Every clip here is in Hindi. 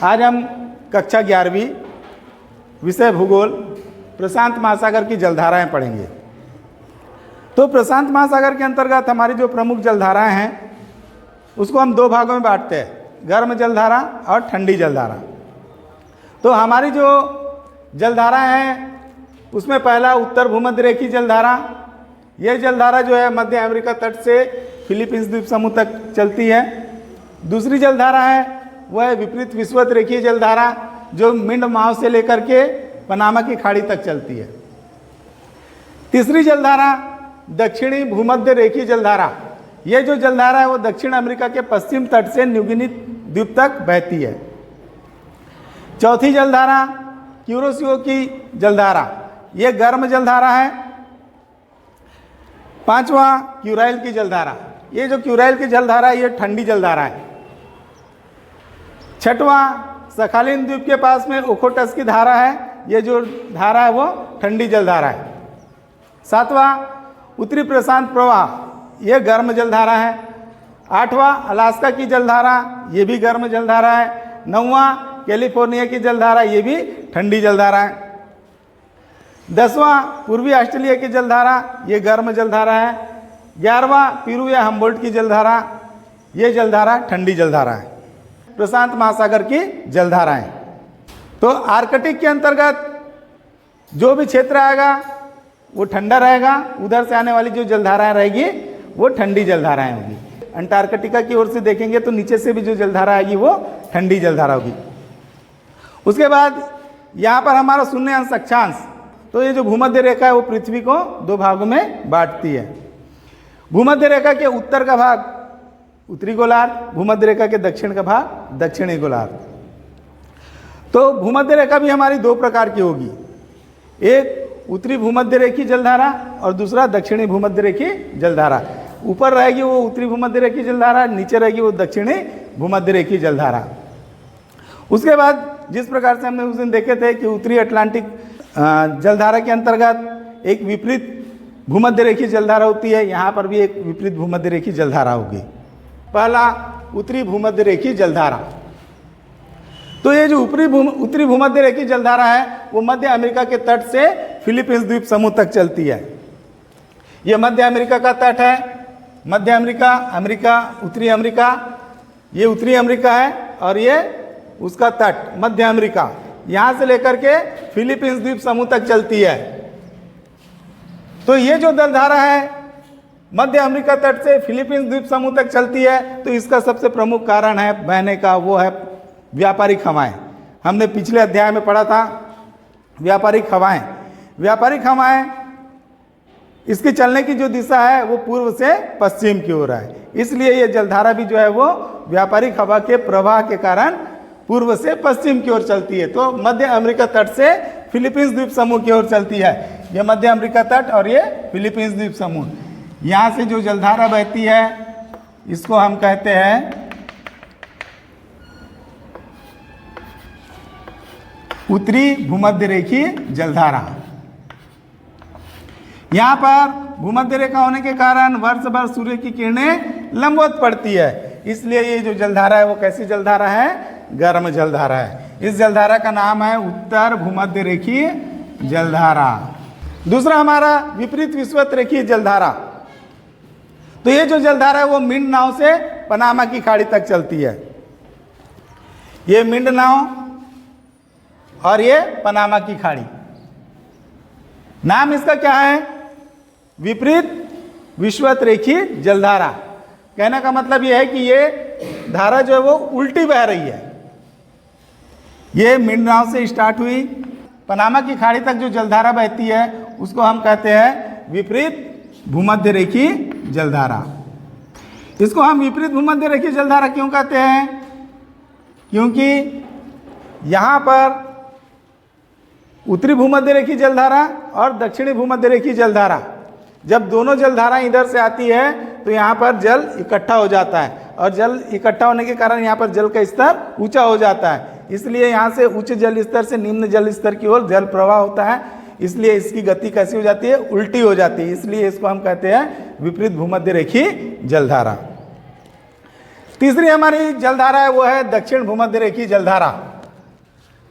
आज हम कक्षा 11वीं विषय भूगोल प्रशांत महासागर की जलधाराएं पढ़ेंगे। तो प्रशांत महासागर के अंतर्गत हमारी जो प्रमुख जलधाराएं हैं उसको हम दो भागों में बांटते हैं, गर्म जलधारा और ठंडी जलधारा। तो हमारी जो जलधाराएं हैं उसमें पहला उत्तर भूमध्य रेखीय जलधारा। यह जलधारा जो है मध्य अमेरिका तट से फिलीपींस द्वीप समूह तक चलती है। दूसरी जलधारा है वह है विपरीत विषुवत रेखीय जलधारा, जो मिंडमाव से लेकर के पनामा की खाड़ी तक चलती है। तीसरी जलधारा दक्षिणी भूमध्य रेखीय जलधारा। यह जो जलधारा है वो दक्षिण अमेरिका के पश्चिम तट से न्यूगिनी द्वीप तक बहती है। चौथी जलधारा क्यूरोसियो की जलधारा, यह गर्म जलधारा है। पांचवा क्यूराइल की जलधारा, ये जो क्यूराइल की जलधारा है ये ठंडी जलधारा है। छठवां सखालिन द्वीप के पास में ओखोटस की धारा है, ये जो धारा है वो ठंडी जलधारा है। सातवां उत्तरी प्रशांत प्रवाह, ये गर्म जलधारा है। आठवां अलास्का की जलधारा, ये भी गर्म जलधारा है। नौवां कैलिफोर्निया की जलधारा, ये भी ठंडी जलधारा है। 10वां पूर्वी ऑस्ट्रेलिया की जलधारा, ये गर्म जलधारा है। 11वां पीरू या हम्बोल्ट की जलधारा, ये जलधारा ठंडी जलधारा है। प्रशांत महासागर की जलधाराएं। तो आर्कटिक के अंतर्गत जो भी क्षेत्र आएगा वो ठंडा रहेगा, उधर से आने वाली जो जलधाराएं रहेगी वो ठंडी जलधाराएं होगी। अंटार्कटिका की ओर से देखेंगे तो नीचे से भी जो जलधारा आएगी वो ठंडी जलधारा होगी। उसके बाद यहाँ पर हमारा शून्य अंश अक्षांश, तो ये जो भूमध्य रेखा है वो पृथ्वी को दो भागों में बांटती है। भूमध्य रेखा के उत्तर का भाग उत्तरी गोलार्ध, भूमध्य रेखा के दक्षिण का भाग दक्षिणी गोलार्ध। तो भूमध्य रेखा भी हमारी दो प्रकार की होगी, एक उत्तरी भूमध्य रेखीय जलधारा और दूसरा दक्षिणी भूमध्य रेखीय जलधारा। ऊपर रहेगी वो उत्तरी भूमध्य रेखीय जलधारा, नीचे रहेगी वो दक्षिणी भूमध्य रेखीय जलधारा। उसके बाद जिस प्रकार से हमने उस दिन देखे थे कि उत्तरी अटलांटिक जलधारा के अंतर्गत एक विपरीत भूमध्य रेखीय जलधारा होती है, यहाँ पर भी एक विपरीत भूमध्य रेखीय जलधारा होगी। पहला उत्तरी भूमध्य रेखीय जलधारा। तो ये जो उत्तरी भूमध्य रेखीय जलधारा है वो मध्य अमेरिका के तट से फिलीपींस द्वीप समूह तक चलती है। ये मध्य अमेरिका का तट है, मध्य अमेरिका, अमेरिका, उत्तरी अमेरिका, ये उत्तरी अमेरिका है और ये उसका तट मध्य अमेरिका, यहाँ से लेकर के फिलीपींस द्वीप समूह तक चलती है। तो ये जो जलधारा है मध्य अमेरिका तट से फिलीपींस द्वीप समूह तक चलती है, तो इसका सबसे प्रमुख कारण है बहने का वो है व्यापारिक हवाएं। हमने पिछले अध्याय में पढ़ा था व्यापारिक हवाएं। व्यापारिक हवाएं इसके चलने की जो दिशा है वो पूर्व से पश्चिम की ओर है, इसलिए ये जलधारा भी जो है वो व्यापारिक हवा के प्रवाह के कारण पूर्व से पश्चिम की ओर चलती है। तो मध्य अमेरिका तट से फिलीपींस द्वीप समूह की ओर चलती है। ये मध्य अमेरिका तट और ये फिलीपींस द्वीप समूह, यहाँ से जो जलधारा बहती है इसको हम कहते हैं उत्तरी भूमध्य रेखीय जलधारा। यहाँ पर भूमध्य रेखा होने के कारण वर्ष भर सूर्य की किरणें लंबवत पड़ती है, इसलिए ये जो जलधारा है वो कैसी जलधारा है? गर्म जलधारा है। इस जलधारा का नाम है उत्तर भूमध्य रेखीय जलधारा। दूसरा हमारा विपरीत विषुवत रेखीय जलधारा। तो ये जो जलधारा है वो मिंड नाव से पनामा की खाड़ी तक चलती है। ये मिंड नाव और ये पनामा की खाड़ी। नाम इसका क्या है? विपरीत विषुवत रेखीय जलधारा। कहने का मतलब ये है कि ये धारा जो है वो उल्टी बह रही है। ये मिंड नाव से स्टार्ट हुई, पनामा की खाड़ी तक जो जलधारा बहती है उसको हम कहते हैं विपरीत भूमध्य रेखीय जलधारा। इसको हम विपरीत भूमध्य रेखीय जलधारा क्यों कहते हैं? क्योंकि यहाँ पर उत्तरी भूमध्य रेखीय जलधारा और दक्षिणी भूमध्य रेखीय जलधारा, जब दोनों जलधाराएं इधर से आती है तो यहाँ पर जल इकट्ठा हो जाता है और जल इकट्ठा होने के कारण यहाँ पर जल का स्तर ऊंचा हो जाता है, इसलिए यहाँ से उच्च जल स्तर से निम्न जल स्तर की ओर जल प्रवाह होता है, इसलिए इसकी गति कैसी हो जाती है? उल्टी हो जाती है, इसलिए इसको हम कहते हैं विपरीत भूमध्य रेखीय जलधारा। तीसरी हमारी जलधारा है वो है दक्षिण भूमध्य रेखीय जलधारा।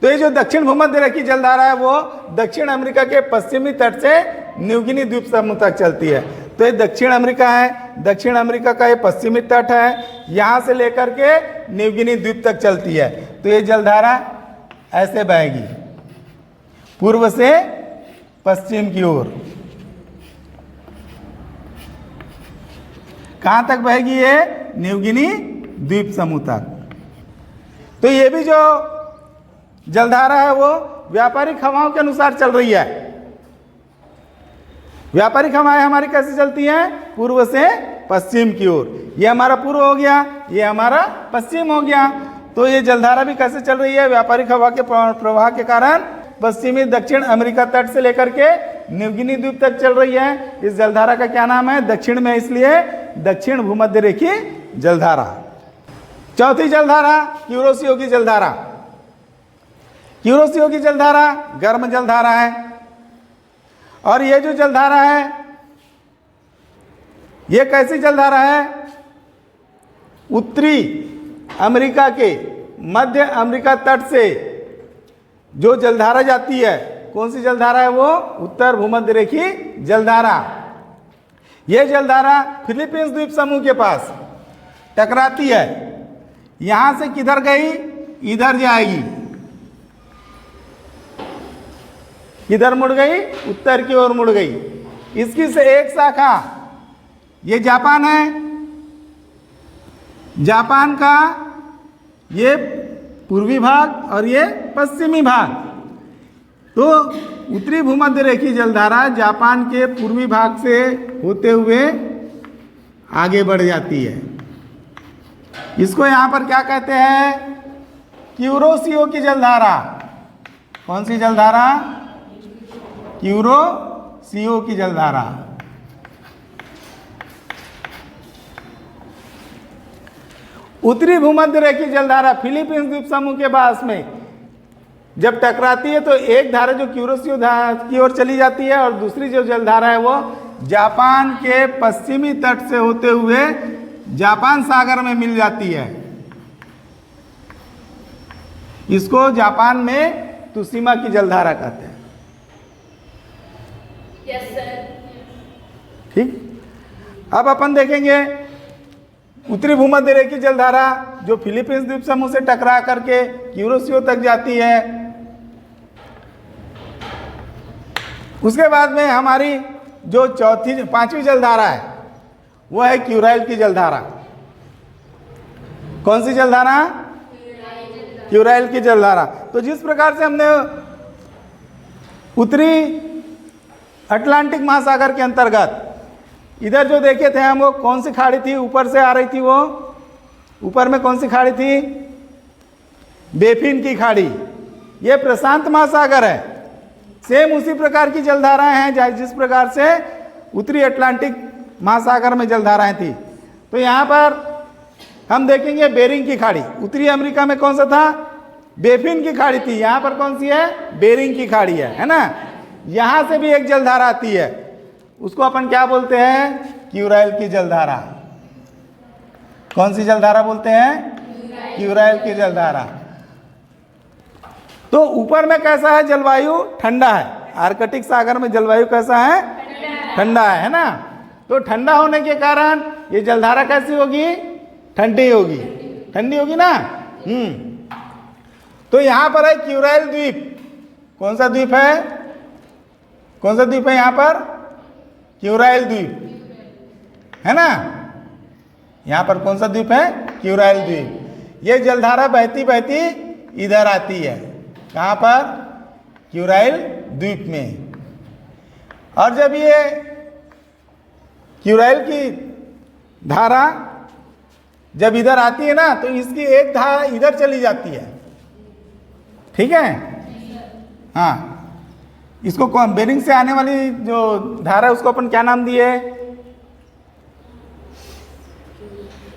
तो ये जो दक्षिण भूमध्य रेखीय जलधारा है वो दक्षिण अमेरिका के पश्चिमी तट से न्यू गिनी द्वीप समूह तक चलती है। तो ये दक्षिण अमेरिका है, दक्षिण अमेरिका का ये पश्चिमी तट है, यहाँ से लेकर के न्यू गिनी द्वीप तक चलती है। तो ये जलधारा ऐसे बहेगी पूर्व से पश्चिम की ओर। कहाँ तक बहेगी ये? न्यू गिनी द्वीप समूह तक। तो ये भी जो जलधारा है वो व्यापारिक हवाओं के अनुसार चल रही है। व्यापारिक हवाएं हमारी कैसे चलती हैं? पूर्व से पश्चिम की ओर। ये हमारा पूर्व हो गया, ये हमारा पश्चिम हो गया। तो ये जलधारा भी कैसे चल रही है? व्यापारिक हवा के प्रवाह के कारण पश्चिमी दक्षिण अमेरिका तट से लेकर के न्यू गिनी द्वीप तक चल रही है। इस जलधारा का क्या नाम है? दक्षिण में, इसलिए दक्षिण भूमध्य रेखीय जलधारा। चौथी जलधारा क्यूरोसियो की जलधारा। क्यूरोसियो की जलधारा गर्म जलधारा है, और ये जो जलधारा है ये कैसी जलधारा है? उत्तरी अमेरिका के मध्य अमेरिका तट से जो जलधारा जाती है, कौन सी जलधारा है वो? उत्तर भूमध्य रेखीय जलधारा। ये जलधारा फिलीपींस द्वीप समूह के पास टकराती है। यहां से किधर गई? इधर जाएगी। किधर मुड़ गई? उत्तर की ओर मुड़ गई। इसकी से एक शाखा ये जापान है, जापान का ये पूर्वी भाग और ये पश्चिमी भाग। तो उत्तरी भूमध्य रेखीय जलधारा जापान के पूर्वी भाग से होते हुए आगे बढ़ जाती है। इसको यहाँ पर क्या कहते हैं? क्यूरोसियो की जलधारा। कौन सी जलधारा? क्यूरोसियो की जलधारा। उत्तरी भूमध्य रेखीय जलधारा फिलीपींस द्वीप समूह के पास में जब टकराती है तो एक धारा जो क्यूरोसियो की ओर चली जाती है, और दूसरी जो जलधारा है वो जापान के पश्चिमी तट से होते हुए जापान सागर में मिल जाती है। इसको जापान में तुशिमा की जलधारा कहते हैं। Yes sir. ठीक। अब अपन देखेंगे उत्तरी भूमध्य रेखीय जलधारा जो फिलीपींस द्वीप समूह से टकरा करके क्यूरोसियो तक जाती है। उसके बाद में हमारी जो पांचवी जलधारा है वो है क्यूराइल की जलधारा। कौन सी जलधारा? क्यूराइल की जलधारा। तो जिस प्रकार से हमने उत्तरी अटलांटिक महासागर के अंतर्गत इधर जो देखे थे हम, वो कौन सी खाड़ी थी? ऊपर से आ रही थी वो, ऊपर में कौन सी खाड़ी थी? बेफिन की खाड़ी। ये प्रशांत महासागर है। सेम उसी प्रकार की जलधाराएं हैं जिस प्रकार से उत्तरी अटलांटिक महासागर में जलधाराएं थी। तो यहाँ पर हम देखेंगे बेरिंग की खाड़ी। उत्तरी अमेरिका में कौन सा था? बेफिन की खाड़ी थी। यहाँ पर कौन सी है? बेरिंग की खाड़ी है ना। यहाँ से भी एक जलधारा आती है, उसको अपन क्या बोलते हैं? क्यूराइल की जलधारा। कौन सी जलधारा बोलते हैं? क्यूराइल की जलधारा। तो ऊपर में कैसा है जलवायु? ठंडा है। आर्कटिक सागर में जलवायु कैसा है? ठंडा है ना। तो ठंडा होने के कारण ये जलधारा कैसी होगी? ठंडी होगी। ठंडी होगी ना। तो यहां पर है क्यूराइल द्वीप। कौन सा द्वीप है? कौन सा द्वीप है यहां पर? क्यूराइल द्वीप है ना। यहां पर कौन सा द्वीप है? क्यूराइल द्वीप। ये जलधारा बहती बहती इधर आती है। कहां पर? क्यूराइल द्वीप में। और जब ये क्यूराइल की धारा जब इधर आती है ना, तो इसकी एक धारा इधर चली जाती है। ठीक है। हाँ, इसको कौन? बेरिंग से आने वाली जो धारा है उसको अपन क्या नाम दिए?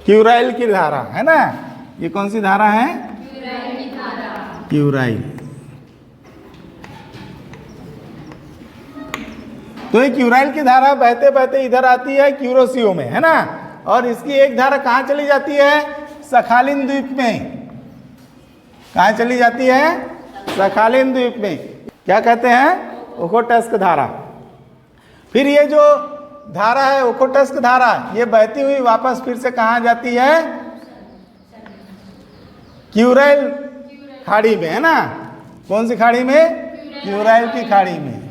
क्यूराइल की धारा है ना। ये कौन सी धारा है? क्यूराइल। तो ये क्यूराइल की धारा बहते बहते इधर आती है क्यूरोसियो में, है ना। और इसकी एक धारा कहाँ चली जाती है? सखालिन द्वीप में। कहाँ चली जाती है? सखालिन द्वीप में क्या कहते हैं, ओखोटस्क धारा। फिर ये जो धारा है ओखोटस्क धारा, ये बहती हुई वापस फिर से कहाँ जाती है, क्यूराइल खाड़ी में, है ना। कौन सी खाड़ी में, क्यूराइल की खाड़ी में।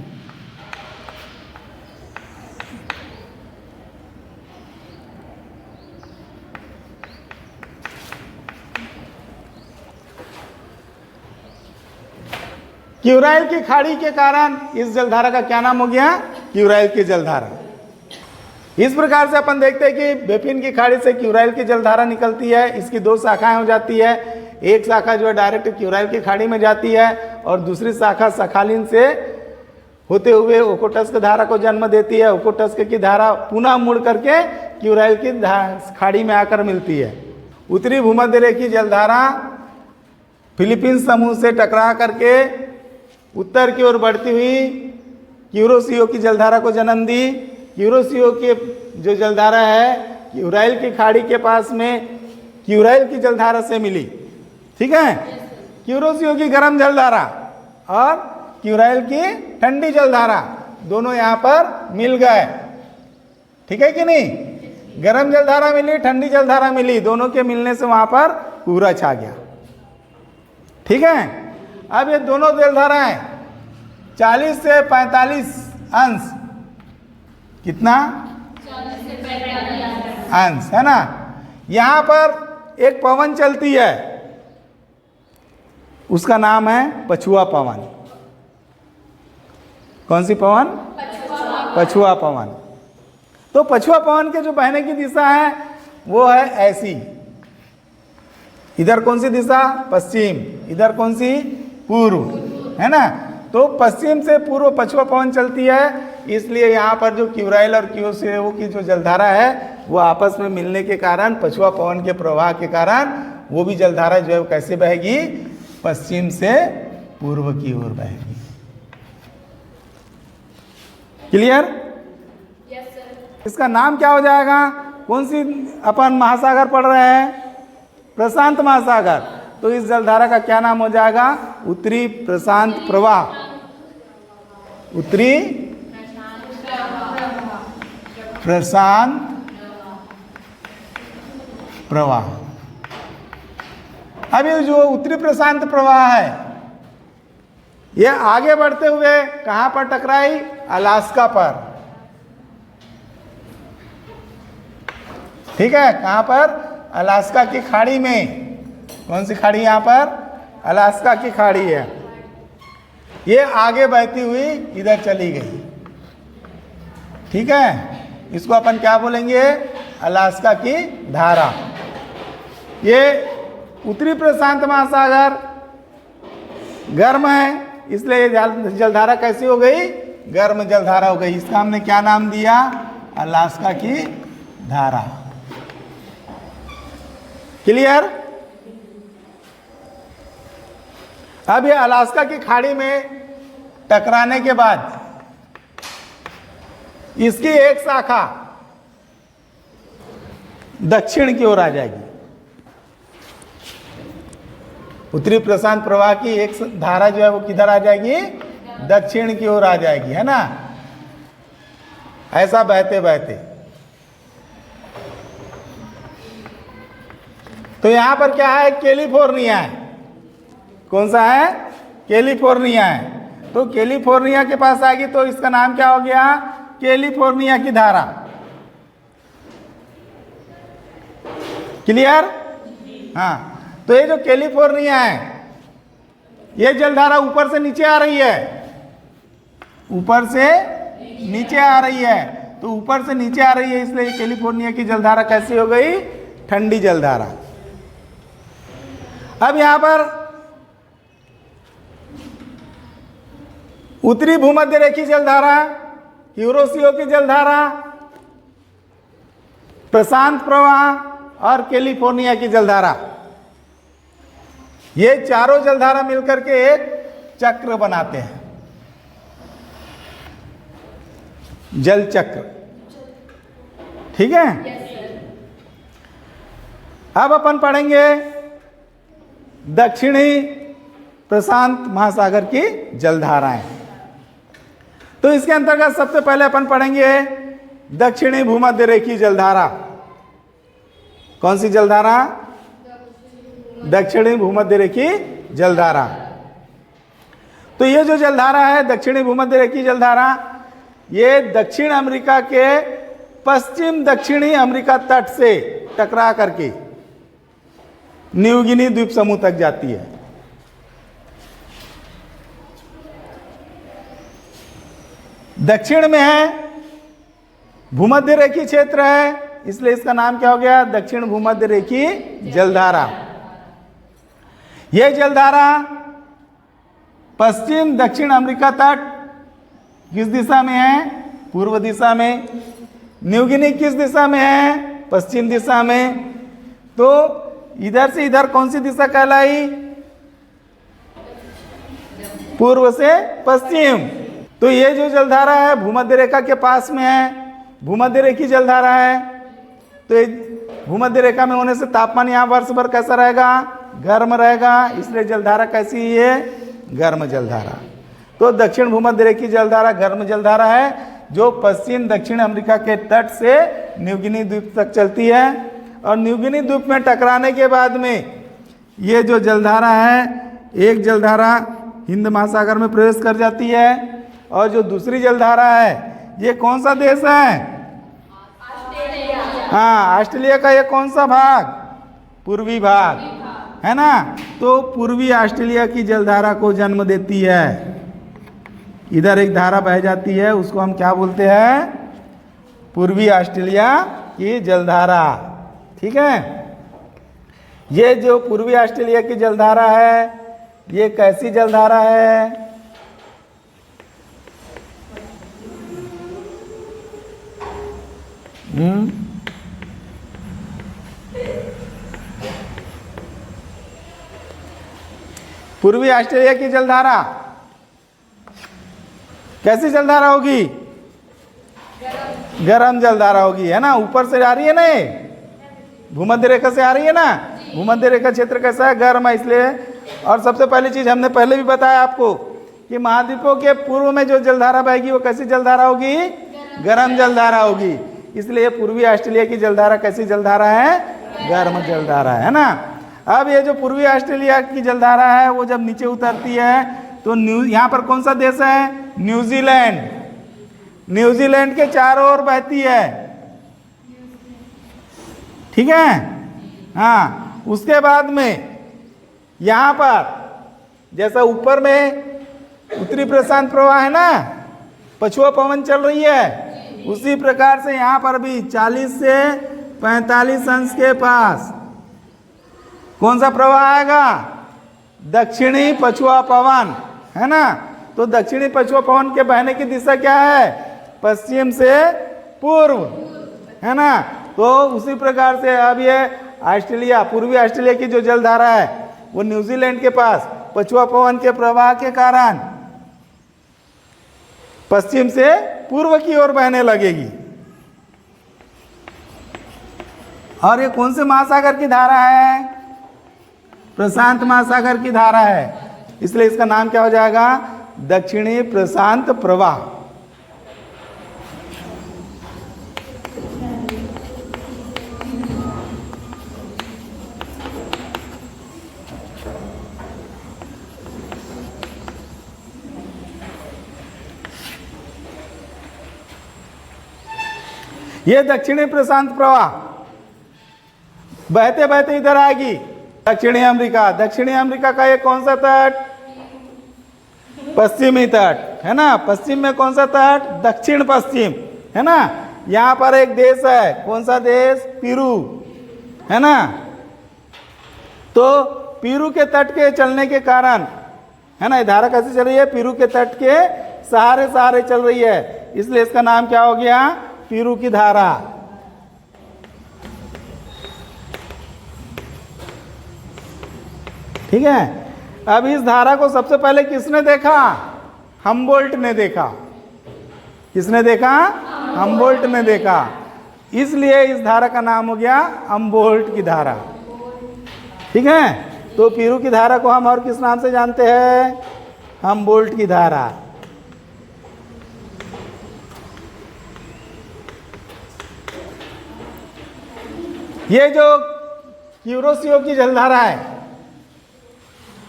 क्यूराइल की खाड़ी के कारण इस जलधारा का क्या नाम हो गया, क्यूराइल की जलधारा। इस प्रकार से अपन देखते हैं कि बेपिन की खाड़ी से क्यूराइल की जलधारा निकलती है। इसकी दो शाखाएं हो जाती है, एक शाखा जो है डायरेक्ट क्यूराइल की खाड़ी में जाती है और दूसरी शाखा सखालिन से होते हुए ओखोटस्क धारा को जन्म देती है। ओखोटस्क की धारा पुनः मुड़ करके क्यूराइल की खाड़ी में आकर मिलती है। उत्तरी भूमध्य रेखी जलधारा फिलीपींस समूह से टकरा करके उत्तर की ओर बढ़ती हुई क्यूरोसियो की जलधारा को जन्म दी। क्यूरोसियो की जो जलधारा है क्यूराइल की खाड़ी के पास में क्यूराइल की जलधारा से मिली, ठीक है। क्यूरोसियो की गर्म जलधारा और क्यूराइल की ठंडी जलधारा दोनों यहाँ पर मिल गए, ठीक है कि नहीं। गर्म जलधारा मिली, ठंडी जलधारा मिली, दोनों के मिलने से वहां पर पूरा छा गया, ठीक है। अब ये दोनों जलधाराएं 40 से 45 अंश, कितना 40 से 45 अंश, है ना। यहां पर एक पवन चलती है, उसका नाम है पछुआ पवन। कौन सी पवन, पछुआ पवन। तो पछुआ पवन के जो बहने की दिशा है वो है ऐसी, इधर कौन सी दिशा, पश्चिम, इधर कौन सी, पूर्व, है ना। तो पश्चिम से पूर्व पछुआ पवन चलती है, इसलिए यहाँ पर जो क्यूराइल और क्यूरोसियो की जो जलधारा है वो आपस में मिलने के कारण, पछुआ पवन के प्रवाह के कारण वो भी जलधारा जो है कैसे बहेगी, पश्चिम से पूर्व की ओर बहेगी। क्लियर? Yes sir. इसका नाम क्या हो जाएगा, कौन सी अपन महासागर पढ़ रहे हैं, प्रशांत महासागर। तो इस जलधारा का क्या नाम हो जाएगा, उत्तरी प्रशांत प्रवाह। उत्तरी प्रशांत प्रवाह। अब ये जो उत्तरी प्रशांत प्रवाह है ये आगे बढ़ते हुए कहां पर टकराई, अलास्का पर, ठीक है। कहां पर, अलास्का की खाड़ी में। कौन सी खाड़ी, यहां पर अलास्का की खाड़ी है। ये आगे बहती हुई इधर चली गई, ठीक है। इसको अपन क्या बोलेंगे, अलास्का की धारा। ये उत्तरी प्रशांत महासागर गर्म है, इसलिए जलधारा कैसी हो गई, गर्म जलधारा हो गई। इसका हमने क्या नाम दिया, अलास्का की धारा। क्लियर? अब ये अलास्का की खाड़ी में टकराने के बाद इसकी एक शाखा दक्षिण की ओर आ जाएगी। उत्तरी प्रशांत प्रवाह की एक धारा जो है वो किधर आ जाएगी, दक्षिण की ओर आ जाएगी, है ना। ऐसा बहते बहते तो यहां पर क्या है, कैलिफोर्निया है। कौन सा है, कैलिफोर्निया है। तो कैलिफोर्निया के पास आएगी तो इसका नाम क्या हो गया, कैलिफोर्निया की धारा। क्लियर? हाँ। तो ये जो कैलिफोर्निया है ये जलधारा ऊपर से नीचे आ रही है, ऊपर से नीचे आ रही है। तो ऊपर से नीचे आ रही है इसलिए कैलिफोर्निया की जलधारा कैसी हो गई, ठंडी जलधारा। अब यहां पर उत्तरी भूमध्य रेखी जलधारा, क्यूरोसियो की जलधारा, प्रशांत प्रवाह और कैलिफोर्निया की जलधारा, ये चारों जलधारा मिलकर के एक चक्र बनाते हैं, जल चक्र, ठीक है। अब अपन पढ़ेंगे दक्षिणी प्रशांत महासागर की जलधाराएं। तो इसके अंतर्गत सबसे पहले अपन पढ़ेंगे दक्षिणी भूमध्य रेखीय जलधारा। कौन सी जलधारा? दक्षिणी भूमध्य रेखीय जलधारा। तो ये जो जलधारा है दक्षिणी भूमध्य रेखीय जलधारा, ये दक्षिण अमेरिका के पश्चिम दक्षिणी अमेरिका तट से टकरा करके न्यू गिनी द्वीप समूह तक जाती है। दक्षिण में है, भूमध्य रेखीय क्षेत्र है, इसलिए इसका नाम क्या हो गया? दक्षिण भूमध्य रेखीय जलधारा। यह जलधारा पश्चिम दक्षिण अमेरिका तट किस दिशा में है? पूर्व दिशा में। न्यू गिनी किस दिशा में है? पश्चिम दिशा में। तो इधर से इधर कौन सी दिशा कहलाई? पूर्व से पश्चिम। तो ये जो जलधारा है भूमध्य रेखा के पास में है, भूमध्य रेखीय जलधारा है। तो ये भूमध्य रेखा में होने से तापमान यहाँ वर्ष भर कैसा रहेगा? गर्म रहेगा, इसलिए जलधारा कैसी है? गर्म जलधारा। तो दक्षिण भूमध्य रेखीय जलधारा गर्म जलधारा है, जो पश्चिम दक्षिण अमेरिका के तट से न्यू गिनी द्वीप तक चलती है। और न्यू गिनी द्वीप में टकराने के बाद में ये जो जलधारा है, एक जलधारा हिंद महासागर में प्रवेश कर जाती है, और जो दूसरी जलधारा है ये कौन सा देश है? हाँ, ऑस्ट्रेलिया का ये कौन सा भाग? पूर्वी भाग, है ना। तो पूर्वी ऑस्ट्रेलिया की जलधारा को जन्म देती है। इधर एक धारा बह जाती है, उसको हम क्या बोलते हैं? पूर्वी ऑस्ट्रेलिया की जलधारा। ठीक है। ये जो पूर्वी ऑस्ट्रेलिया की जलधारा है, ये कैसी जलधारा है? पूर्वी ऑस्ट्रेलिया की जलधारा कैसी जलधारा होगी? गर्म जलधारा होगी, है ना। ऊपर से आ रही है ना, भूमध्य रेखा से आ रही है ना। भूमध्य रेखा क्षेत्र कैसा है? गर्म है, इसलिए। और सबसे पहली चीज हमने पहले भी बताया आपको कि महाद्वीपों के पूर्व में जो जलधारा बहेगी वो कैसी जलधारा होगी? गर्म जलधारा होगी। इसलिए पूर्वी ऑस्ट्रेलिया की जलधारा कैसी जलधारा है? गर्म जलधारा, है ना। अब ये जो पूर्वी ऑस्ट्रेलिया की जलधारा है वो जब नीचे उतरती है तो यहाँ पर कौन सा देश है? न्यूजीलैंड। न्यूजीलैंड के चारों ओर बहती है, ठीक है। हाँ, उसके बाद में यहाँ पर जैसा ऊपर में उत्तरी प्रशांत प्रवाह है ना, पछुआ पवन चल रही है, उसी प्रकार से यहाँ पर भी 40 से 45 अंश के पास कौन सा प्रवाह आएगा? दक्षिणी पछुआ पवन, है ना। तो दक्षिणी पछुआ पवन के बहने की दिशा क्या है? पश्चिम से पूर्व, है ना। तो उसी प्रकार से अब ये ऑस्ट्रेलिया, पूर्वी ऑस्ट्रेलिया की जो जलधारा है वो न्यूजीलैंड के पास पछुआ पवन के प्रवाह के कारण पश्चिम से पूर्व की ओर बहने लगेगी। और ये कौन से महासागर की धारा है? प्रशांत महासागर की धारा है, इसलिए इसका नाम क्या हो जाएगा? दक्षिणी प्रशांत प्रवाह। ये दक्षिणी प्रशांत प्रवाह बहते बहते इधर आएगी दक्षिणी अमेरिका। दक्षिणी अमेरिका का ये कौन सा तट? पश्चिमी तट, है ना। पश्चिम में कौन सा तट? दक्षिण पश्चिम, है ना। यहाँ पर एक देश है, कौन सा देश? पेरू, है ना। तो पेरू के तट के चलने के कारण, है ना, ये धारा कैसे चल रही है? पेरू के तट के सहारे सहारे चल रही है, इसलिए इसका नाम क्या हो गया? पेरू की धारा। ठीक है। अब इस धारा को सबसे पहले किसने देखा? हम्बोल्ट ने देखा। किसने देखा? हम्बोल्ट ने देखा। इसलिए इस धारा का नाम हो गया हम्बोल्ट की धारा। ठीक है। तो पीरू की धारा को हम और किस नाम से जानते हैं? हमबोल्ट की धारा। ये जो क्यूरोसियो की जलधारा है,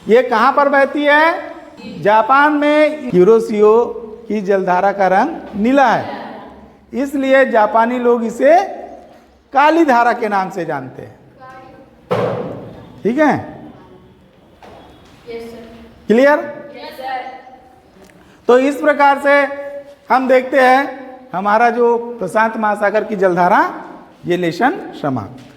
ये कहाँ पर बहती है? जापान में क्यूरोसियो की जलधारा का रंग नीला है, इसलिए जापानी लोग इसे काली धारा के नाम से जानते हैं। ठीक है, Yes, sir. Clear? Yes, sir. तो इस प्रकार से हम देखते हैं हमारा जो प्रशांत महासागर की जलधारा, ये लेशन समाप्त।